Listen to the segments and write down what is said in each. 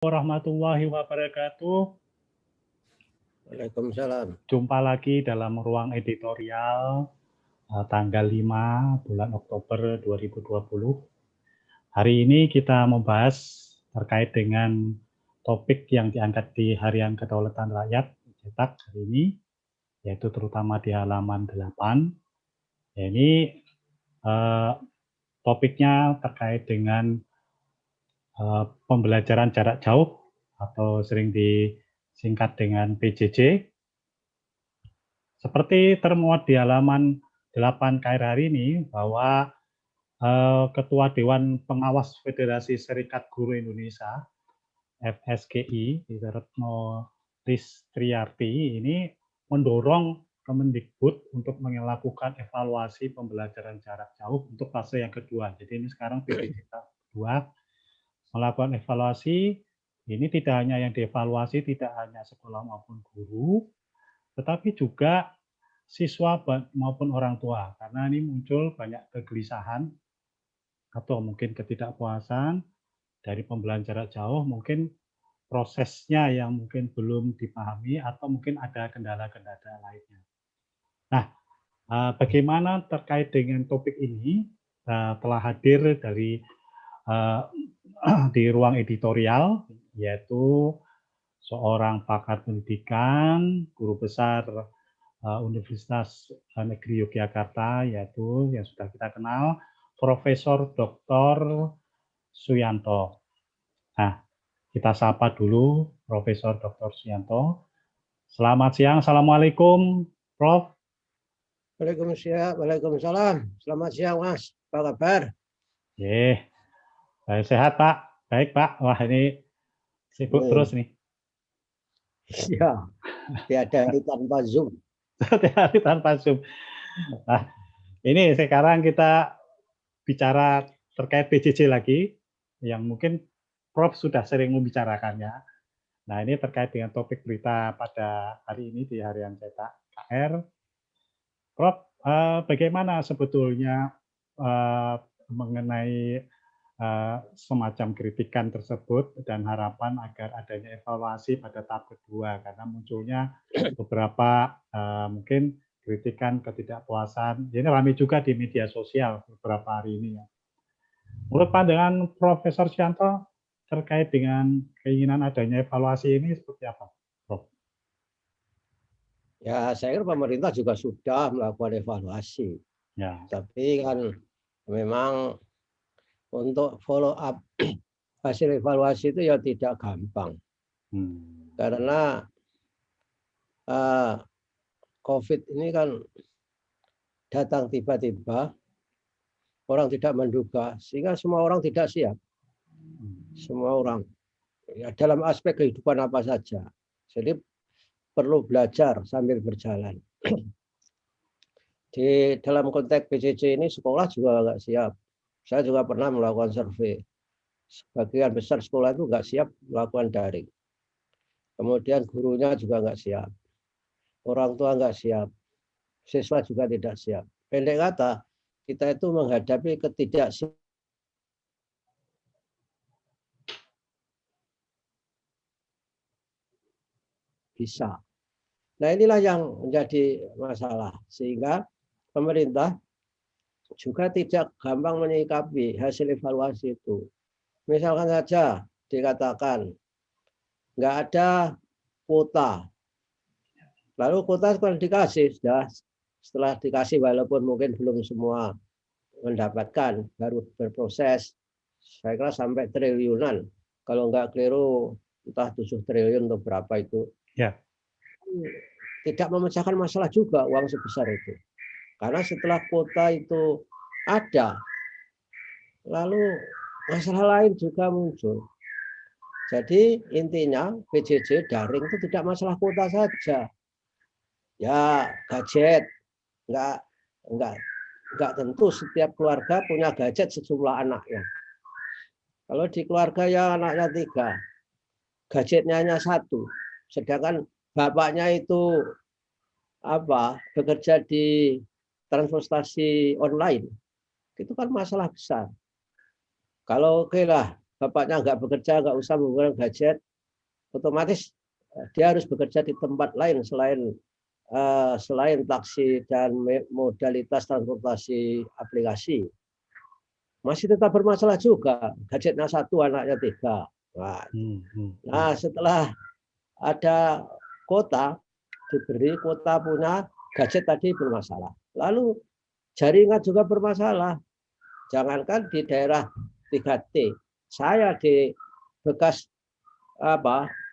Warahmatullahi wabarakatuh. Waalaikumsalam. Jumpa lagi dalam ruang editorial tanggal 5 bulan Oktober 2020. Hari ini kita membahas terkait dengan topik yang diangkat di Harian Kedaulatan Rakyat Cetak hari ini, yaitu terutama di halaman 8. Ini topiknya terkait dengan pembelajaran jarak jauh atau sering disingkat dengan PJJ. Seperti termuat di halaman 8 KR hari ini bahwa Ketua Dewan Pengawas Federasi Serikat Guru Indonesia FSGI, Retno Listriarti ini mendorong Kemendikbud untuk melakukan evaluasi pembelajaran jarak jauh untuk fase yang kedua. Jadi ini sekarang PJJ kedua melakukan evaluasi. Ini tidak hanya yang dievaluasi, tidak hanya sekolah maupun guru, tetapi juga siswa maupun orang tua, karena ini muncul banyak kegelisahan atau mungkin ketidakpuasan dari pembelajaran jarak jauh, mungkin prosesnya yang mungkin belum dipahami atau mungkin ada kendala-kendala lainnya. Nah, bagaimana terkait dengan topik ini telah hadir dari di ruang editorial, yaitu seorang pakar pendidikan, guru besar Universitas Negeri Yogyakarta, yaitu yang sudah kita kenal, Profesor Dr. Suyanto. Nah, kita sapa dulu Profesor Dr. Suyanto. Selamat siang, Assalamualaikum, Prof. Waalaikumsalam. Selamat siang, Mas. Apa kabar? Saya sehat, Pak. Baik, Pak. Wah, ini sibuk terus nih. Iya, tiada hari tanpa Zoom. Tiada hari tanpa Zoom. Nah, ini sekarang kita bicara terkait PJJ lagi, yang mungkin Prof sudah sering membicarakannya. Nah, ini terkait dengan topik berita pada hari ini di Harian Cetak KR. Prof, bagaimana sebetulnya mengenai semacam kritikan tersebut dan harapan agar adanya evaluasi pada tahap kedua, karena munculnya beberapa mungkin kritikan ketidakpuasan. Ini ramai juga di media sosial beberapa hari ini ya. Menurut pandangan Profesor Suyanto terkait dengan keinginan adanya evaluasi ini seperti apa, Prof? Ya, saya kira pemerintah juga sudah melakukan evaluasi. Ya. Tapi kan memang untuk follow up hasil evaluasi itu ya tidak gampang. Karena COVID ini kan datang tiba-tiba, orang tidak menduga, sehingga semua orang tidak siap. Semua orang, ya, dalam aspek kehidupan apa saja. Jadi perlu belajar sambil berjalan. Di dalam konteks PJJ ini sekolah juga nggak siap. Saya juga pernah melakukan survei. Sebagian besar sekolah itu nggak siap melakukan daring. Kemudian gurunya juga nggak siap. Orang tua nggak siap. Siswa juga tidak siap. Pendek kata, kita itu menghadapi ketidaksiapan. Bisa. Nah, inilah yang menjadi masalah. Sehingga pemerintah juga tidak gampang menyikapi hasil evaluasi itu. Misalkan saja dikatakan nggak ada kuota. Lalu kuota setelah dikasih, setelah dikasih walaupun mungkin belum semua mendapatkan, baru berproses, saya kira sampai triliunan. Kalau nggak keliru, entah 7 triliun atau berapa itu. Ya. Tidak memecahkan masalah juga uang sebesar itu. Karena setelah kuota itu ada, lalu masalah lain juga muncul. Jadi intinya PJJ daring itu tidak masalah kuota saja. Ya gadget, nggak tentu setiap keluarga punya gadget sejumlah anaknya. Kalau di keluarga yang anaknya 3, gadgetnya hanya 1, sedangkan bapaknya itu bekerja di transportasi online, itu kan masalah besar. Kalau oke lah bapaknya nggak bekerja, nggak usah menggunakan gadget, otomatis dia harus bekerja di tempat lain selain taksi dan modalitas transportasi aplikasi. Masih tetap bermasalah juga. Gadgetnya satu, anaknya tiga. Nah, setelah ada kota, diberi kota punya gadget tadi bermasalah. Lalu jaringan juga bermasalah. Jangankan di daerah 3T, saya di bekas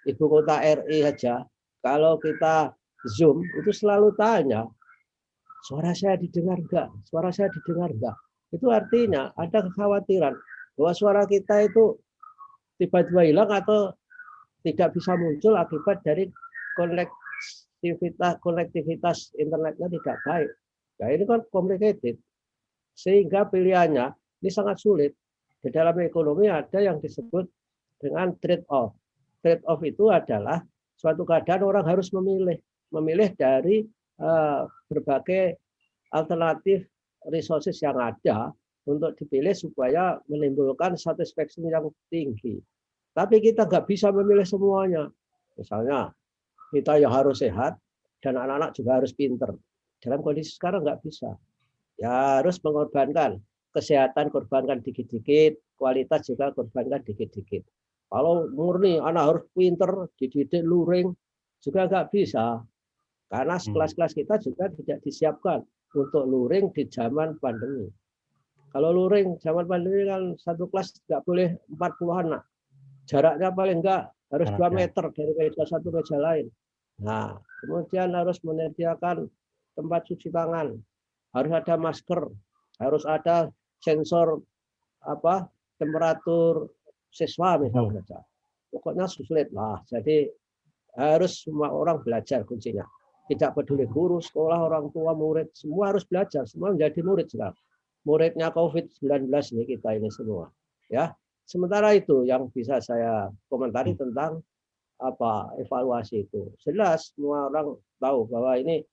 ibu kota RI aja, kalau kita Zoom itu selalu tanya, suara saya didengar enggak? Suara saya didengar enggak? Itu artinya ada kekhawatiran bahwa suara kita itu tiba-tiba hilang atau tidak bisa muncul akibat dari konektivitas internetnya tidak baik. Nah, ini kan complicated. Sehingga pilihannya ini sangat sulit. Di dalam ekonomi ada yang disebut dengan trade-off. Trade-off itu adalah suatu keadaan orang harus memilih dari berbagai alternatif resources yang ada untuk dipilih supaya menimbulkan satisfaction yang tinggi. Tapi kita nggak bisa memilih semuanya. Misalnya kita yang harus sehat dan anak-anak juga harus pinter. Dalam kondisi sekarang nggak bisa. Ya harus mengorbankan kesehatan, korbankan dikit-dikit, kualitas juga korbankan dikit-dikit. Kalau murni anak harus pinter, dididik luring, juga nggak bisa. Karena kelas-kelas kita juga tidak disiapkan untuk luring di zaman pandemi. Kalau luring zaman pandemi kan satu kelas nggak boleh 40 anak. Jaraknya paling enggak harus 2 meter dari meja satu meja lain. Nah, kemudian harus menyediakan tempat cuci tangan, harus ada masker, harus ada sensor temperatur siswa misalnya saja. Pokoknya sulit lah. Jadi harus semua orang belajar kuncinya. Tidak peduli guru, sekolah, orang tua, murid, semua harus belajar. Semua menjadi murid sekarang. Muridnya COVID-19 ini kita ini semua. Ya. Sementara itu yang bisa saya komentari tentang evaluasi itu. Jelas semua orang tahu bahwa ini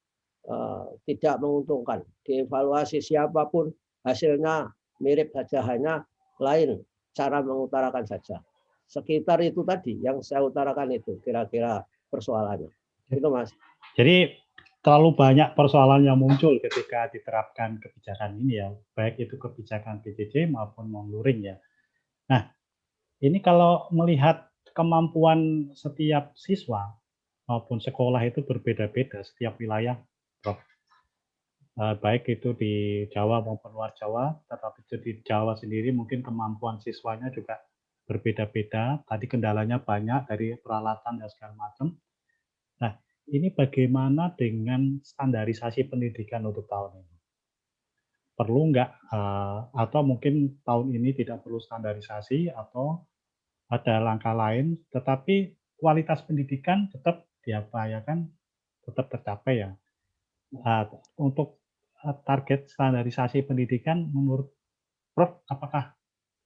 tidak menguntungkan. Dievaluasi siapapun hasilnya mirip saja, hanya lain cara mengutarakan saja. Sekitar itu tadi yang saya utarakan itu kira-kira persoalannya. Itu Mas. Jadi terlalu banyak persoalan yang muncul ketika diterapkan kebijakan ini ya, baik itu kebijakan PJJ maupun non-luring ya. Nah, ini kalau melihat kemampuan setiap siswa maupun sekolah itu berbeda-beda setiap wilayah, Prof. Baik itu di Jawa maupun luar Jawa, tetapi di Jawa sendiri mungkin kemampuan siswanya juga berbeda-beda. Tadi kendalanya banyak dari peralatan dan segala macam. Nah, ini bagaimana dengan standarisasi pendidikan untuk tahun ini? Perlu nggak, atau mungkin tahun ini tidak perlu standarisasi atau ada langkah lain, tetapi kualitas pendidikan tetap diupayakan tetap tercapai ya. Untuk target standarisasi pendidikan menurut Prof apakah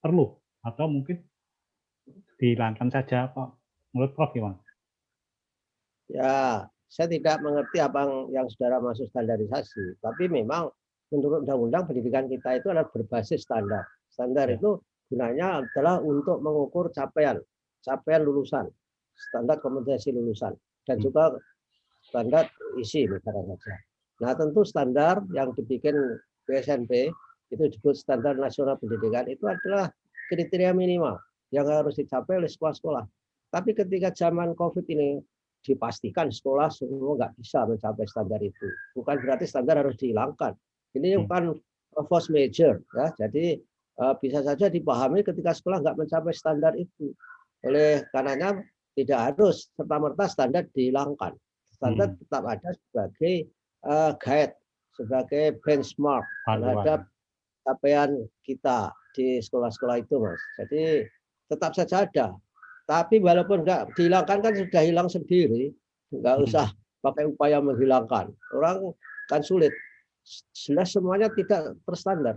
perlu atau mungkin dihilangkan saja Pak? Menurut Prof gimana? Ya, saya tidak mengerti apa yang saudara maksud standarisasi, tapi memang menurut undang-undang pendidikan kita itu adalah berbasis standar. Standar itu gunanya adalah untuk mengukur capaian lulusan, standar kompetensi lulusan, dan juga standar isi misalnya saja. Nah, tentu standar yang dibikin BSNP itu disebut standar nasional pendidikan itu adalah kriteria minimal yang harus dicapai oleh sekolah-sekolah. Tapi ketika zaman COVID ini dipastikan sekolah semua nggak bisa mencapai standar itu. Bukan berarti standar harus dihilangkan. Ini bukan force major, ya. Jadi bisa saja dipahami ketika sekolah nggak mencapai standar itu. Oleh karenanya tidak harus serta-merta standar dihilangkan. Standar tetap ada sebagai guide, sebagai benchmark terhadap capaian kita di sekolah-sekolah itu, Mas. Jadi tetap saja ada. Tapi walaupun nggak dihilangkan kan sudah hilang sendiri, nggak usah pakai upaya menghilangkan. Orang kan sulit. Jelas semuanya tidak terstandar.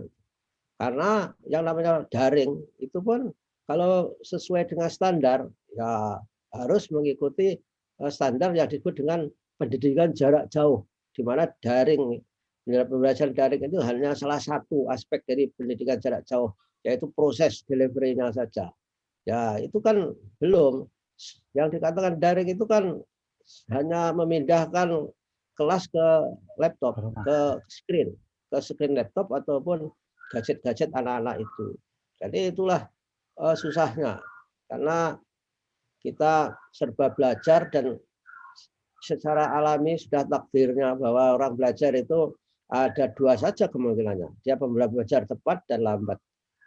Karena yang namanya daring itu pun kalau sesuai dengan standar ya harus mengikuti standar yang disebut dengan pendidikan jarak jauh, di mana daring, pembelajaran daring itu hanya salah satu aspek dari pendidikan jarak jauh, yaitu proses delivery-nya saja. Ya, itu kan belum. Yang dikatakan daring itu kan hanya memindahkan kelas ke laptop, Rumah. ke screen laptop ataupun gadget-gadget anak-anak itu. Jadi itulah susahnya. Karena kita serba belajar dan secara alami sudah takdirnya bahwa orang belajar itu ada dua saja kemungkinannya. Dia belajar cepat dan lambat.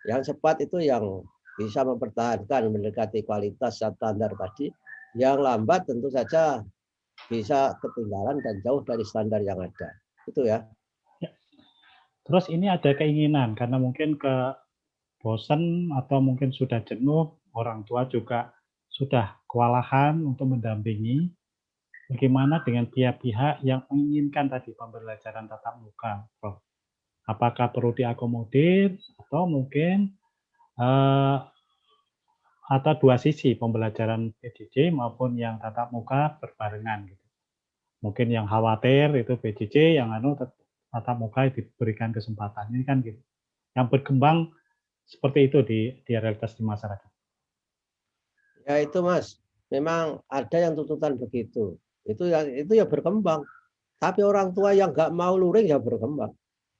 Yang cepat itu yang bisa mempertahankan mendekati kualitas standar tadi. Yang lambat tentu saja bisa ketinggalan dan jauh dari standar yang ada. Itu ya. Ya. Terus ini ada keinginan karena mungkin bosan atau mungkin sudah jenuh, orang tua juga sudah kewalahan untuk mendampingi. Bagaimana dengan pihak-pihak yang menginginkan tadi pembelajaran tatap muka, Prof? Apakah perlu diakomodir atau mungkin eh, atau dua sisi pembelajaran PJJ maupun yang tatap muka berbarengan gitu. Mungkin yang khawatir itu PJJ, yang tatap muka diberikan kesempatan. Ini kan gitu. Yang berkembang seperti itu di realitas di masyarakat. Ya itu Mas, memang ada yang tuntutan begitu. Itu ya berkembang. Tapi orang tua yang nggak mau luring ya berkembang.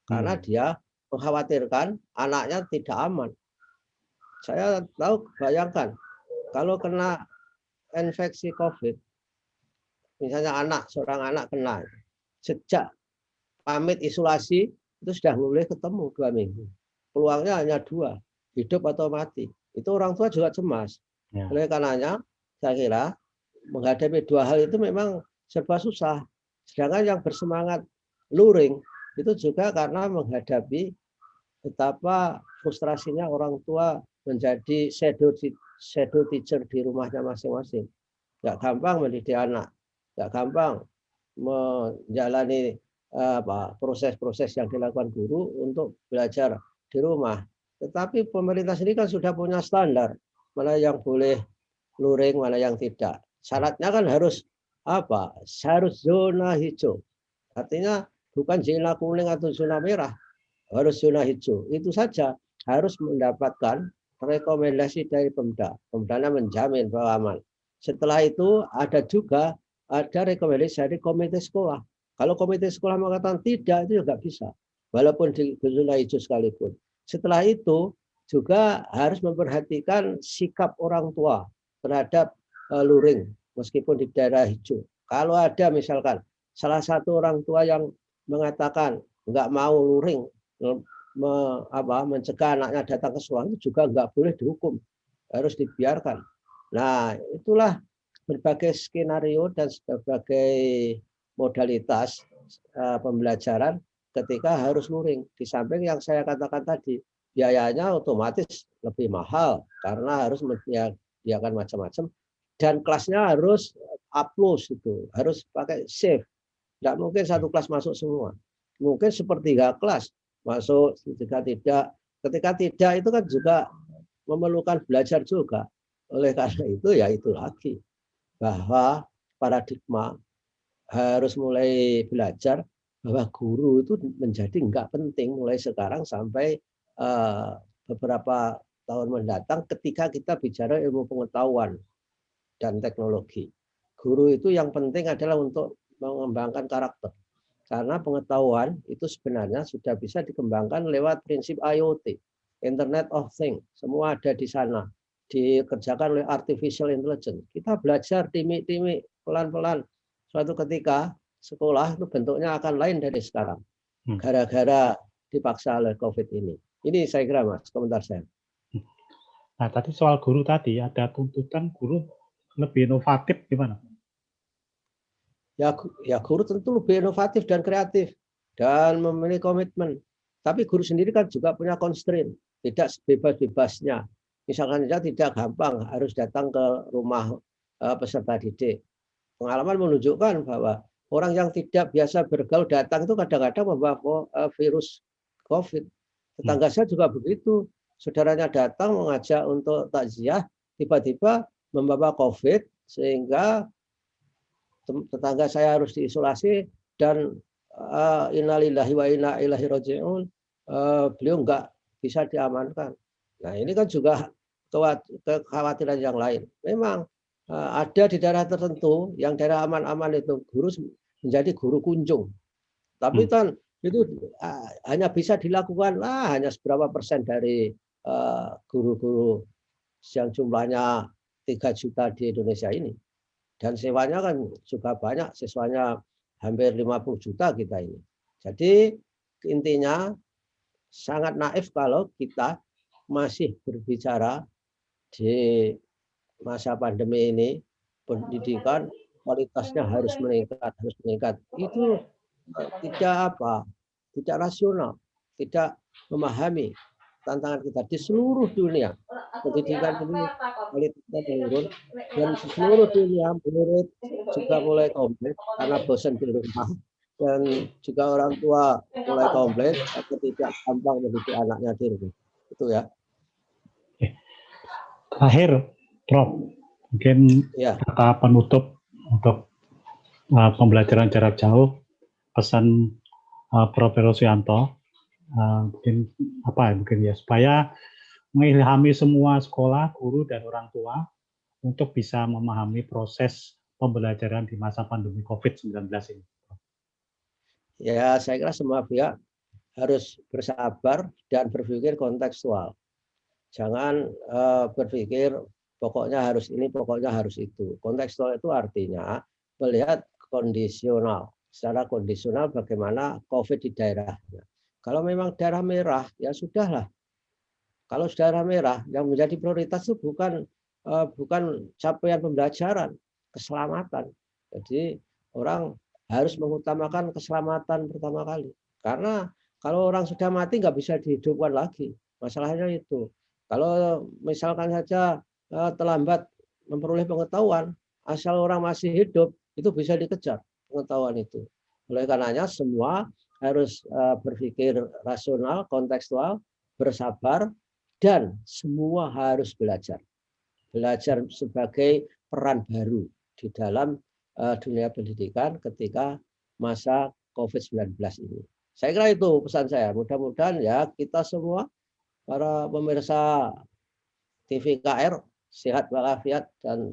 Karena dia mengkhawatirkan anaknya tidak aman. Saya tahu, bayangkan, kalau kena infeksi COVID, misalnya seorang anak kena, sejak pamit isolasi, itu sudah mulai ketemu 2 minggu. Peluangnya hanya 2, hidup atau mati. Itu orang tua juga cemas. Ya. Oleh karenanya, saya kira menghadapi dua hal itu memang serba susah. Sedangkan yang bersemangat luring, itu juga karena menghadapi betapa frustrasinya orang tua menjadi shadow teacher di rumahnya masing-masing. Nggak gampang mendidik anak, nggak gampang menjalani proses-proses yang dilakukan guru untuk belajar di rumah. Tetapi pemerintah sendiri kan sudah punya standar mana yang boleh luring, mana yang tidak. Syaratnya kan harus harus zona hijau. Artinya bukan zona kuning atau zona merah, harus zona hijau. Itu saja harus mendapatkan rekomendasi dari Pemda. Pemdanya menjamin bahwa aman. Setelah itu ada rekomendasi dari komite sekolah. Kalau komite sekolah mengatakan tidak, itu juga bisa. Walaupun di zona hijau sekalipun. Setelah itu juga harus memperhatikan sikap orang tua terhadap luring meskipun di daerah hijau. Kalau ada misalkan salah satu orang tua yang mengatakan nggak mau luring, mencegah anaknya datang ke sekolah, itu juga nggak boleh dihukum, harus dibiarkan. Nah, itulah berbagai skenario dan berbagai modalitas pembelajaran ketika harus luring. Di samping yang saya katakan tadi, biayanya otomatis lebih mahal karena harus menyediakan macam-macam dan kelasnya harus upload itu, harus pakai shift. Tidak mungkin satu kelas masuk semua. Mungkin sepertiga kelas masuk, ketika tidak itu kan juga memerlukan belajar juga. Oleh karena itu ya itu lagi bahwa paradigma harus mulai belajar bahwa guru itu menjadi enggak penting mulai sekarang sampai beberapa tahun mendatang ketika kita bicara ilmu pengetahuan dan teknologi. Guru itu yang penting adalah untuk mengembangkan karakter. Karena pengetahuan itu sebenarnya sudah bisa dikembangkan lewat prinsip IoT, Internet of Things. Semua ada di sana. Dikerjakan oleh artificial intelligence. Kita belajar timik-timik, pelan-pelan. Suatu ketika sekolah itu bentuknya akan lain dari sekarang. Gara-gara dipaksa oleh COVID ini. Ini saya kira Mas, komentar saya. Nah, tadi soal guru tadi, ada tuntutan guru lebih inovatif gimana? Ya guru tentu lebih inovatif dan kreatif dan memiliki komitmen. Tapi guru sendiri kan juga punya constraint, tidak sebebas-bebasnya. Misalkan saja tidak gampang harus datang ke rumah peserta didik. Pengalaman menunjukkan bahwa orang yang tidak biasa bergaul datang itu kadang-kadang membawa virus COVID. Tetangga saya juga begitu. Saudaranya datang mengajak untuk takziah, tiba-tiba membawa COVID sehingga tetangga saya harus diisolasi dan innalillahi wa inna ilaihi raji'un, beliau enggak bisa diamankan. Nah, ini kan juga kekhawatiran yang lain. Memang ada di daerah tertentu yang daerah aman-aman itu guru menjadi guru kunjung. Tapi kan itu hanya bisa dilakukan hanya seberapa persen dari guru-guru yang jumlahnya 3 juta di Indonesia ini. Dan siswanya kan juga banyak, siswanya hampir 50 juta kita ini. Jadi intinya sangat naif kalau kita masih berbicara di masa pandemi ini pendidikan kualitasnya harus meningkat, harus meningkat. Itu tidak rasional, tidak memahami tantangan kita di seluruh dunia. Pendidikan ini kualitasnya menurun dan di seluruh dunia murid juga mulai komplain karena bosan di rumah dan juga orang tua mulai komplain atau tidak gampang mendidik anaknya di rumah. Itu ya. Terakhir, Prof, mungkin kata penutup untuk pembelajaran jarak jauh, pesan Prof. Rosyanto, mungkin ya, supaya mengilhami semua sekolah, guru, dan orang tua untuk bisa memahami proses pembelajaran di masa pandemi COVID-19 ini. Ya, saya kira semua pihak harus bersabar dan berpikir kontekstual. Jangan berpikir pokoknya harus ini, pokoknya harus itu. Kontekstual itu artinya melihat kondisional. Secara kondisional bagaimana COVID di daerahnya. Kalau memang daerah merah, ya sudahlah. Kalau daerah merah, yang menjadi prioritas itu bukan capaian pembelajaran, keselamatan. Jadi orang harus mengutamakan keselamatan pertama kali. Karena kalau orang sudah mati nggak bisa dihidupkan lagi. Masalahnya itu. Kalau misalkan saja terlambat memperoleh pengetahuan, asal orang masih hidup, itu bisa dikejar pengetahuan itu. Oleh karenanya semua harus berpikir rasional, kontekstual, bersabar, dan semua harus belajar. Belajar sebagai peran baru di dalam dunia pendidikan ketika masa COVID-19 ini. Saya kira itu pesan saya. Mudah-mudahan ya kita semua para pemirsa TV KR sehat walafiat dan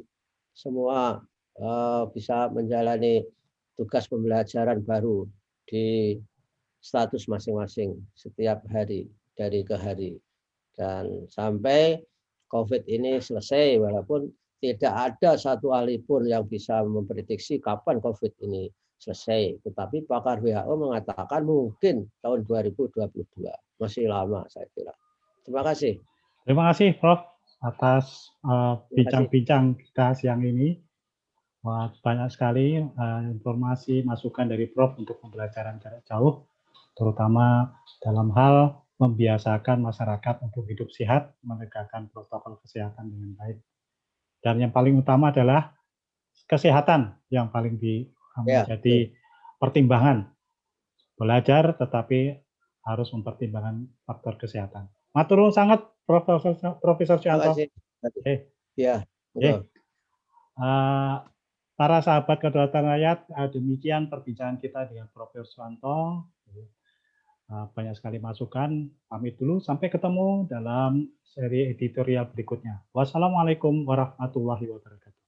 semua bisa menjalani tugas pembelajaran baru di status masing-masing setiap hari dari ke hari dan sampai COVID ini selesai walaupun tidak ada satu ahli pun yang bisa memprediksi kapan COVID ini selesai. Tetapi pakar WHO mengatakan mungkin tahun 2022. Masih lama saya kira. Terima kasih. Terima kasih Prof atas bincang-bincang kita siang ini. Banyak sekali informasi masukan dari Prof untuk pembelajaran jarak jauh, terutama dalam hal membiasakan masyarakat untuk hidup sehat, menegakkan protokol kesehatan dengan baik. Dan yang paling utama adalah kesehatan yang paling menjadi pertimbangan. Belajar tetapi harus mempertimbangkan faktor kesehatan. Matur nuwun sangat Profesor Syanto. Ya, para sahabat kedaulatan rakyat, demikian perbincangan kita dengan Profesor Syanto. Banyak sekali masukan. Pamit dulu, sampai ketemu dalam seri editorial berikutnya. Wassalamualaikum warahmatullahi wabarakatuh.